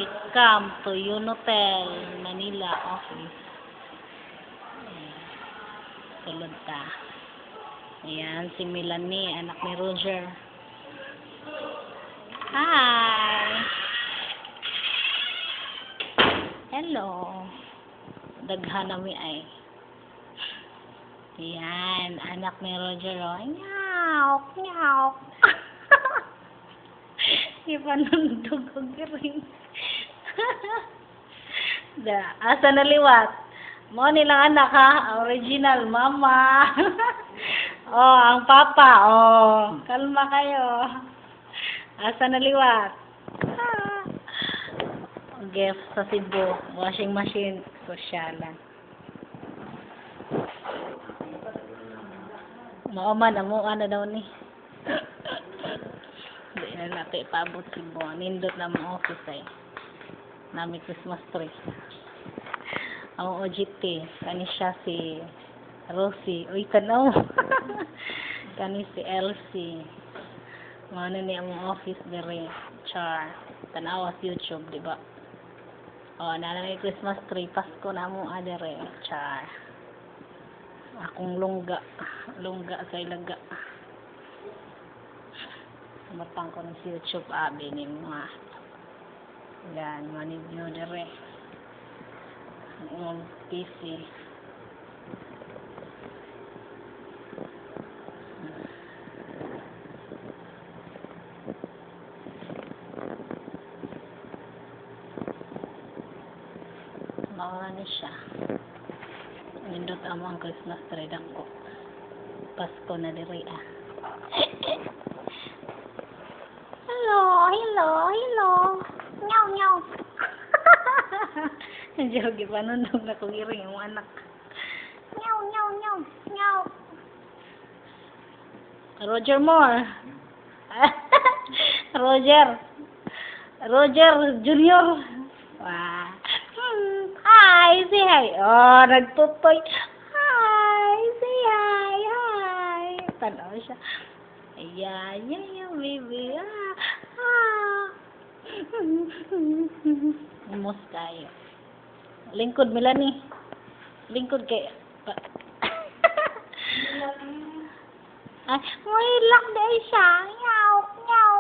Welcome to Unotel, Manila office. Sulod ta. Ayan, si Melanie, anak ni Roger. Hi! Hello! Daghan nami ay. Ayan, anak ni Roger. Oh. Nyawk! Nyawk! Ipanundog ko giring. Asa naliwat? Mo nilang anak ha? Original mama. Oh, ang papa. Oh, kalma kayo. Asa naliwat? Gift sa Cebu. Washing machine. Sosyalan. Maaman, amuan na daw ni. Hindi na natin paabot Cebu. Nindot na mga office ay. Nami Christmas tree. Ang OGT. Kani siya si Rosie. Uy, tanaw. Kani si Elsie. Ano ni ang office dire. Char. Tanaw sa YouTube, di ba? O, nalang Christmas tree. Pasko na mo dire. Char. Akong lungga. Lungga sa ilaga. Matang ko sa YouTube. Abi ni mga. Yan. Manibyo dire. Ang PC. Mawala ni siya. Nindot amang Christmas tree dako. Pasko na diri ah. Hello, hello, hello. Nyaw, nyaw. Jogi pa nundog na kong iring yung anak. Nyaw, nyaw, nyaw, nyaw. Roger Moore. Roger. Roger Junior. Wah. Hi, say hi. Oh, nagtutoy. Hi, say hi, hi. Tanaw siya. Ayan, yan, baby. Amos kayo. Lingkod, Melanie. Lingkod kay... Ay, may lock dahil siya. Nyaw, nyaw.